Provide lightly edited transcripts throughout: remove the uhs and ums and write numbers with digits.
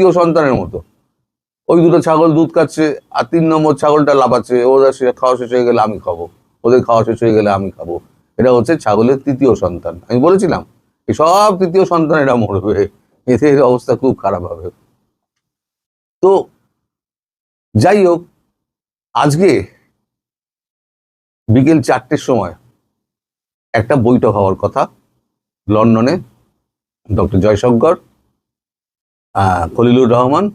তৃতীয় সন্তানের মতো। ওই দুটো ছাগল দুধ খাচ্ছে, আর 3 নম্বর ছাগলটা লাফাচ্ছে, ওদের খাওয়া শেষ হয়ে গেলে আমি খাবো, ওদের খাওয়া শেষ হয়ে গেলে আমি খাবো। এটা হচ্ছে ছাগলের তৃতীয় সন্তান। আমি বলেছিলাম এই সব তৃতীয় সন্তান এরা মরবে, এদের অবস্থা খুব খারাপ হবে। তো যাই হোক, আজকে বিকেল 4টের সময় একটা বৈঠক হওয়ার কথা লন্ডনে। ডক্টর জয়শঙ্কর, খলিলুর রহমান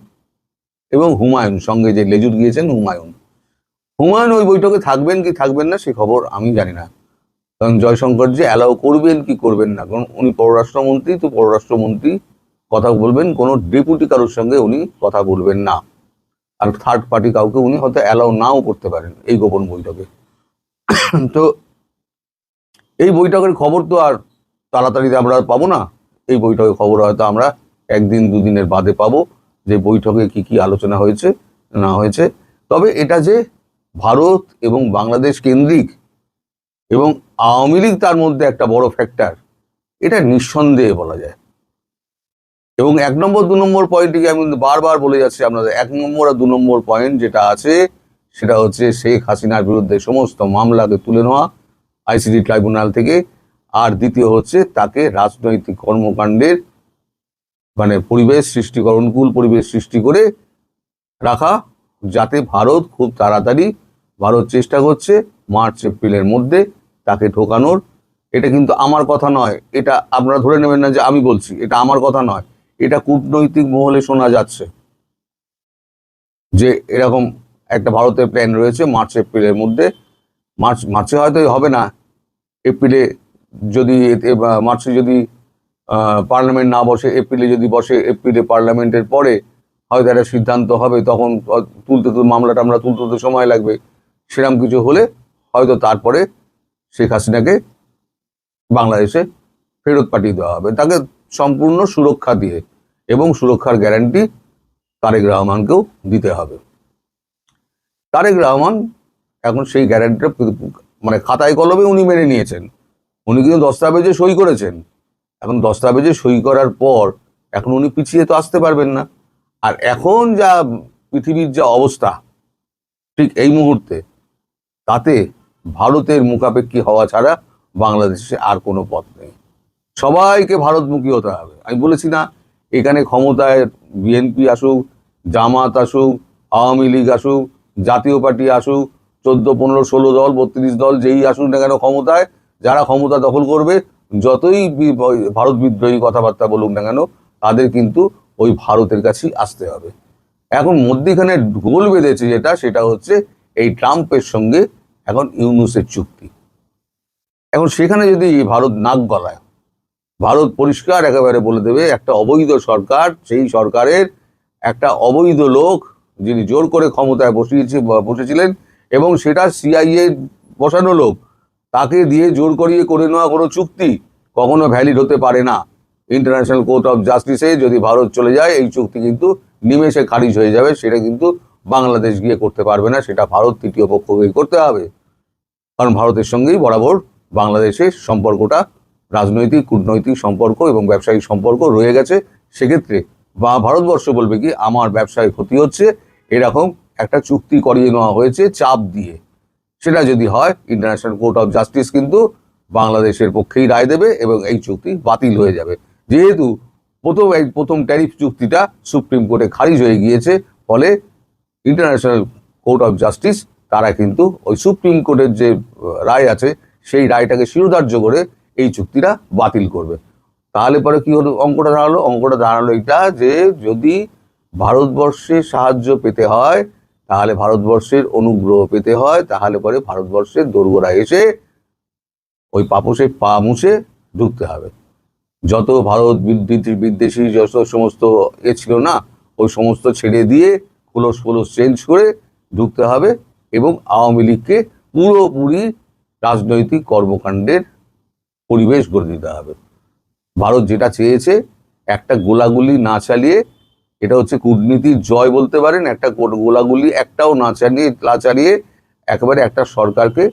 এবং হুমায়ুন, সঙ্গে যে লেজুর গিয়েছেন হুমায়ুন ওই বৈঠকে থাকবেন কি থাকবেন না সে খবর আমি জানি না, কারণ জয়শঙ্কর যে অ্যালাউ করবেন কি করবেন না, কারণ উনি পররাষ্ট্রমন্ত্রী, তো পররাষ্ট্রমন্ত্রী কথা বলবেন, কোনো ডেপুটি কারোর সঙ্গে উনি কথা বলবেন না, আর থার্ড পার্টি কাউকে উনি হয়তো অ্যালাউ নাও করতে পারেন এই গোপন বৈঠকে। তো এই বৈঠকের খবর তো আর তাড়াতাড়ি আমরা পাবো না, এই বৈঠকের খবর হয়তো আমরা 1-2 দিনের বাদে পাবো, যে বৈঠকে কি কি আলোচনা হয়েছে না হয়েছে। তবে এটা যে ভারত এবং বাংলাদেশ কেন্দ্রিক এবং আওয়ামী লীগ তার মধ্যে একটা বড় ফ্যাক্টর, এটা নিঃসন্দেহে বলা যায়। এবং 1 নম্বর 2 নম্বর পয়েন্টটিকে আমি বারবার বলে যাচ্ছি আপনাদের, 1 নম্বর আর 2 নম্বর পয়েন্ট যেটা আছে সেটা হচ্ছে শেখ হাসিনার বিরুদ্ধে সমস্ত মামলাকে তুলে নেওয়া আইসিডি ট্রাইব্যুনাল থেকে, আর দ্বিতীয় হচ্ছে তাকে রাজনৈতিক কর্মকাণ্ডের পরিবেশ সৃষ্টিকরণ, অনুকূল পরিবেশ সৃষ্টি করে রাখা, যাতে ভারত খুব তাড়াতাড়ি, ভারত চেষ্টা করছে মার্চ এপ্রিলের মধ্যে তাকে ঢোকানোর। এটা কিন্তু আমার কথা নয়, এটা আপনারা ধরে নেবেন না যে আমি বলছি, এটা আমার কথা নয়, এটা কূটনৈতিক মহলে শোনা যাচ্ছে যে এরকম একটা ভারতের প্ল্যান রয়েছে মার্চ এপ্রিলের মধ্যে। মার্চে হয়তো হবে না, এপ্রিলে যদি মার্চে যদি পার্লামেন্ট না বসে, এপ্রিলে যদি বসে, এপ্রিলে পার্লামেন্টের পরে হয়তো একটা সিদ্ধান্ত হবে, তখন মামলাটা আমরা তুলতে সময় লাগবে। সেরকম কিছু হলে হয়তো তারপরে শেখ হাসিনাকে বাংলাদেশে ফেরত পাঠিয়ে দেওয়া হবে, তাকে সম্পূর্ণ সুরক্ষা দিয়ে, এবং সুরক্ষার গ্যারান্টি তারেক রহমানকেও দিতে হবে। তারেক রহমান এখন সেই গ্যারান্টিটা খাতায় কলমে উনি মেনে নিয়েছেন, উনি কিন্তু দস্তাবেজে সই করেছেন। এখন দস্তাবেজে সই করার পর এখন উনি পিছিয়ে তো আসতে পারবেন না। আর এখন যা পৃথিবীর যা অবস্থা ঠিক এই মুহূর্তে, তাতে ভারতের মুখাপেক্ষী হওয়া ছাড়া বাংলাদেশে আর কোনো পথ নেই। সবাইকে ভারতমুখী হতে হবে। আমি বলেছি না, এখানে ক্ষমতায় বিএনপি আসুক, জামাত আসুক, আওয়ামী লীগ আসুক, জাতীয় পার্টি আসুক, 14, 15, 16 দল, 32 দল, যেই আসুক না কেন ক্ষমতায়, যারা ক্ষমতা দখল করবে, যতই ভারত বিদ্রোহী কথাবার্তা বলুক না কেন, তাদের কিন্তু ওই ভারতের কাছেই আসতে হবে। এখন মধ্যিখানে গোল বেঁধেছে যেটা, সেটা হচ্ছে এই ট্রাম্পের সঙ্গে এখন ইউনূসের চুক্তি। এখন সেখানে যদি ভারত নাক গলায়, ভারত পরিষ্কার একেবারে বলে দেবে একটা অবৈধ সরকার, সেই সরকারের একটা অবৈধ লোক যিনি জোর করে ক্ষমতায় বসেছিলেন, এবং সেটা সিআইএ বসানো লোক, তাকে দিয়ে জোর করিয়ে করে নেওয়া কোনো চুক্তি কখনো ভ্যালিড হতে পারে না। ইন্টারন্যাশনাল কোর্ট অফ জাস্টিসে যদি ভারত চলে যায়, এই চুক্তি কিন্তু নিমেষে খারিজ হয়ে যাবে, সেটা কিন্তু বাংলাদেশ গিয়ে করতে পারবে না, সেটা ভারত তৃতীয় পক্ষকেই করতে হবে। কারণ ভারতের সঙ্গেই বরাবর বাংলাদেশের সম্পর্কটা রাজনৈতিক, কূটনৈতিক সম্পর্ক এবং ব্যবসায়িক সম্পর্ক রয়ে গেছে। সেক্ষেত্রে ভারতবর্ষ বলবে কি, আমার ব্যবসায় ক্ষতি হচ্ছে, এরকম একটা চুক্তি করিয়ে নেওয়া হয়েছে চাপ দিয়ে। সেটা যদি হয়, ইন্টারন্যাশনাল কোর্ট অফ জাস্টিস কিন্তু বাংলাদেশের পক্ষেই রায় দেবে এবং এই চুক্তি বাতিল হয়ে যাবে। যেহেতু প্রথম ট্যারিফ চুক্তিটা সুপ্রিম কোর্টে খারিজ হয়ে গিয়েছে, ফলে ইন্টারন্যাশনাল কোর্ট অফ জাস্টিস তারা কিন্তু ওই সুপ্রিম কোর্টের যে রায় আছে, সেই রায়টাকে শিরোধার্য করে এই চুক্তিটা বাতিল করবে। তাহলে পরে কি হলো, অঙ্কটা দাঁড়ালো এটা, যে যদি ভারতবর্ষের সাহায্য পেতে হয়, তাহলে ভারতবর্ষের অনুগ্রহ পেতে হয়, তাহলে পরে ভারতবর্ষের দোরগোড়া এসে ওই পাপোশে পা মুছে ঢুকতে হবে। যত ভারত বিদ্বেষী যত সমস্ত ছিল না, ওই সমস্ত ছেড়ে দিয়ে খোলস চেঞ্জ করে ঢুকতে হবে, এবং আওয়ামী লীগকে পুরোপুরি রাজনৈতিক কর্মকাণ্ডের পরিবেশ গড়ে দিতে হবে। ভারত যেটা চেয়েছে, একটা গোলাগুলি না চালিয়ে, এটা হচ্ছে কূটনীতির জয় বলতে পারেন, একটা গোলাগুলি একটাও না চালিয়ে একেবারে একটা সরকারকে,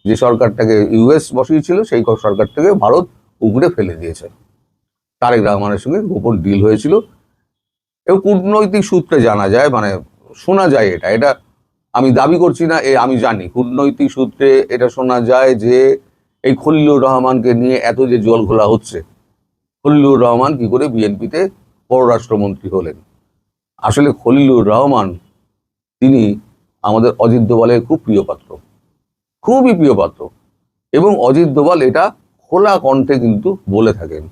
যে সরকারটাকে ইউএস বসিয়েছিল, সেই সরকারটাকে ভারত উগড়ে ফেলে দিয়েছে। তারেক রহমানের সঙ্গে গোপন ডিল হয়েছিল, এবং কূটনৈতিক সূত্রে জানা যায়, মানে শোনা যায়, এটা আমি দাবি করছি না, আমি জানি কূটনৈতিক সূত্রে এটা শোনা যায় যে এই খলিলুর রহমানকে নিয়ে এত যে জল ঘোলা হচ্ছে, খলিলুর রহমান কি করে বিএনপিতে পররাষ্ট্রমন্ত্রী হলেন। আসলে খলিলুর রহমান তিনি আমাদের অজিত দোভালের খুব প্রিয় পাত্র, খুবই প্রিয় পাত্র, এবং অজিত দোভাল এটা খোলা কণ্ঠে কিন্তু বলে থাকেন।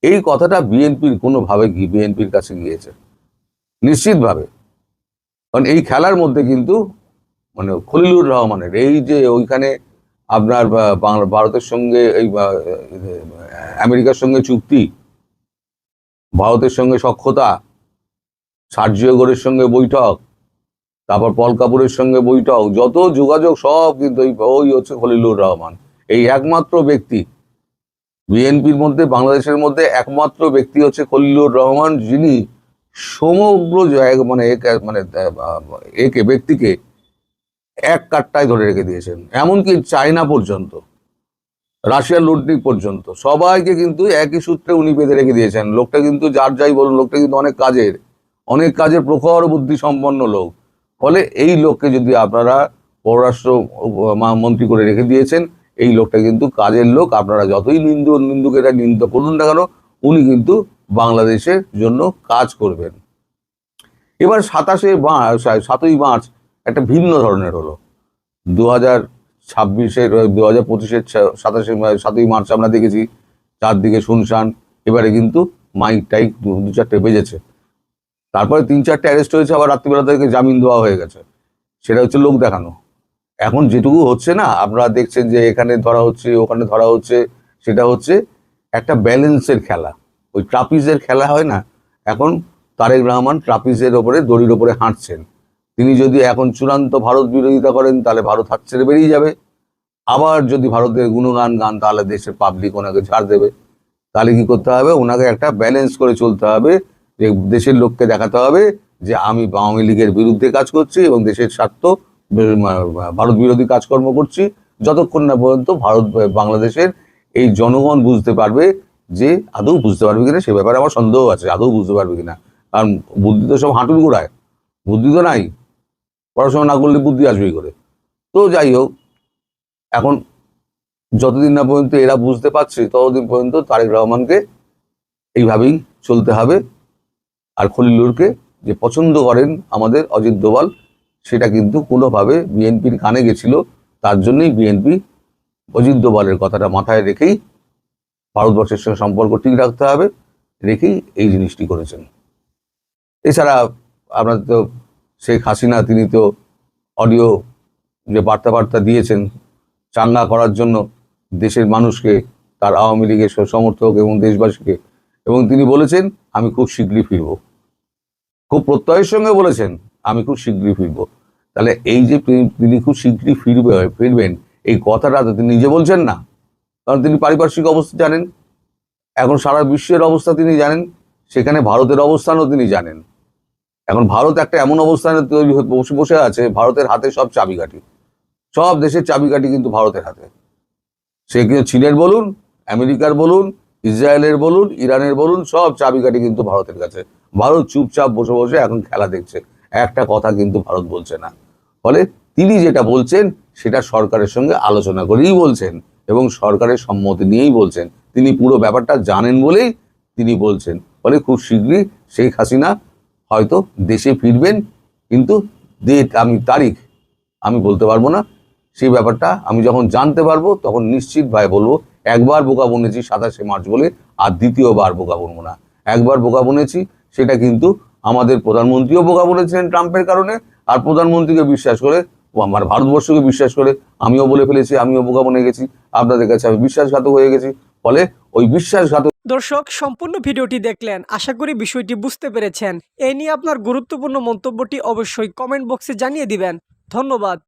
এই কথাটা বিএনপির কোনোভাবে বিএনপির কাছে গিয়েছে নিশ্চিতভাবে, কারণ এই খেলার মধ্যে কিন্তু মানে খলিলুর রহমানের এই যে ওইখানে আপনার ভারতের সঙ্গে এই আমেরিকার সঙ্গে চুক্তি, ভারতের সঙ্গে সখ্যতা, সার্জিও গোরের সঙ্গে বৈঠক, তারপর পল কাপুরের সঙ্গে বৈঠক, যত যোগাযোগ সব কিন্তু ওই হচ্ছে খলিলুর রহমান। এই একমাত্র ব্যক্তি বিএনপির মধ্যে, বাংলাদেশের মধ্যে একমাত্র ব্যক্তি হচ্ছে খলিলুর রহমান, যিনি সমগ্র মানে একে ব্যক্তিকে এক কাট্টায় ধরে রেখে দিয়েছেন। এমনকি চায়না পর্যন্ত, রাশিয়ার লুটনিক পর্যন্ত সবাইকে কিন্তু একই সূত্রে উনি বেঁধে রেখে দিয়েছেন। লোকটা কিন্তু যার যাই বলুন, লোকটা কিন্তু অনেক কাজের প্রখর বুদ্ধি সম্পন্ন লোক। ফলে এই লোককে যদি আপনারা পররাষ্ট্র মন্ত্রী করে রেখে দিয়েছেন, এই লোকটা কিন্তু কাজের লোক। আপনারা যতই নিন্দুকেরা নিন্দা করুন না কেন, উনি কিন্তু বাংলাদেশের জন্য কাজ করবেন। এবার 7ই মার্চ একটা ভিন্ন ধরনের হলো। 2026-এর 2025-এর 7ই মার্চ আমরা দেখেছি চারদিকে শুনশান। এবারে কিন্তু মাইক টাইক দু চারটে বেজেছে, তারপরে 3-4টে অ্যারেস্ট হয়েছে, আবার রাত্রিবেলা থেকে জামিন দেওয়া হয়ে গেছে। সেটা হচ্ছে লোক দেখানো। এখন যেটুকু হচ্ছে না, আপনারা দেখছেন যে এখানে ধরা হচ্ছে, ওখানে ধরা হচ্ছে, সেটা হচ্ছে একটা ব্যালেন্সের খেলা। ওই ট্রাপিজের খেলা হয় না, এখন তারেক রহমান ট্রাপিজের ওপরে, দড়ির ওপরে হাঁটছেন। তিনি যদি এখন চূড়ান্ত ভারত বিরোধিতা করেন, তাহলে ভারত হাত ছেড়ে বেরিয়ে যাবে। আবার যদি ভারতের গুণগান গান, তাহলে দেশের পাবলিক ওনাকে ছাড় দেবে। তাহলে কি করতে হবে, ওনাকে একটা ব্যালেন্স করে চলতে হবে, যে দেশের লোককে দেখাতে হবে যে আমি আওয়ামী লীগের বিরুদ্ধে কাজ করছি এবং দেশের স্বার্থ, ভারত বিরোধী কাজকর্ম করছি, যতক্ষণ না পর্যন্ত বাংলাদেশের এই জনগণ বুঝতে পারবে, যে আদৌ বুঝতে পারবে কিনা সে ব্যাপারে আমার সন্দেহ আছে, আদৌ বুঝতে পারবে কিনা। কারণ বুদ্ধি তো সব হাঁটুর গোড়ায়, বুদ্ধি তো নাই, পড়াশোনা না করলে বুদ্ধি আসবেই করে। তো যাই হোক, এখন যতদিন না পর্যন্ত এরা বুঝতে পারছে, ততদিন পর্যন্ত তারেক রহমানকে এইভাবেই চলতে হবে। আর খলিলুরকে যে পছন্দ করেন আমাদের অজিত দোভাল, সেটা কিন্তু কোনোভাবে বিএনপির কানে গেছিল। তার জন্যই বিএনপি অজিত দোভালের কথাটা মাথায় রেখেই ভারতবর্ষের সঙ্গে সম্পর্ক ঠিক রাখতে হবে, রেখেই এই জিনিসটি করেছেন। এছাড়া আপনাদের তো শেখ হাসিনা, তিনি তো অডিও যে বার্তা দিয়েছেন চাঙ্গা করার জন্য দেশের মানুষকে, তার আওয়ামী লীগের সমর্থক এবং দেশবাসীকে, এবং তিনি বলেছেন আমি খুব শীঘ্রই ফিরব, খুব প্রত্যয়ের সঙ্গে বলেছেন আমি খুব শীঘ্রই ফিরব। তাহলে এই যে তিনি খুব শীঘ্রই ফিরবেন, এই কথাটা তো তিনি নিজে বলছেন না, কারণ তিনি পারিপার্শ্বিক অবস্থা জানেন, এখন সারা বিশ্বের অবস্থা তিনি জানেন, সেখানে ভারতের অবস্থানও তিনি জানেন। এখন ভারত একটা এমন অবস্থানে তৈরি বসে আছে, ভারতের হাতে সব চাবিকাঠি, সব দেশের চাবিকাঠি কিন্তু ভারতের হাতে। সে কিন্তু চীনের বলুন, আমেরিকার বলুন, ইসরায়েলের বলুন, ইরানের বলুন, সব চাবিকাঠি কিন্তু ভারতের কাছে। ভারত চুপচাপ বসে বসে এখন খেলা দেখছে, একটা কথা কিন্তু ভারত বলছে না। ফলে তিনি যেটা বলছেন সেটা সরকারের সঙ্গে আলোচনা করেই বলছেন এবং সরকারের সম্মতি নিয়েই বলছেন। তিনি পুরো ব্যাপারটা জানেন বলেই তিনি বলছেন। ফলে খুব শীঘ্রই শেখ হাসিনা হয়তো দেশে ফিরবেন, কিন্তু তারিখ আমি বলতে পারবো না। সেই ব্যাপারটা আমি যখন জানতে পারবো তখন নিশ্চিতভাবে বলবো। একবার বোকা বনেছি 27শে মার্চ বলে, আর দ্বিতীয়বার বোকা বনবো না। একবার বোকা বনেছি, সেটা কিন্তু আমাদের প্রধানমন্ত্রীও বোকা বলেছিলেন ট্রাম্পের কারণে, আর প্রধানমন্ত্রীকে বিশ্বাস করে, আমার ভারতবর্ষকে বিশ্বাস করে আমিও বলে ফেলেছি, আমিও বোকা বনে গেছি, আপনাদের কাছে আমি বিশ্বাসঘাতক হয়ে গেছি। ফলে ওই বিশ্বাসঘাতক। দর্শক, সম্পূর্ণ ভিডিওটি দেখলেন, আশা করি বিষয়টি বুঝতে পেরেছেন। এই নিয়ে আপনার গুরুত্বপূর্ণ মন্তব্যটি অবশ্যই কমেন্ট বক্সে জানিয়ে দিবেন। ধন্যবাদ।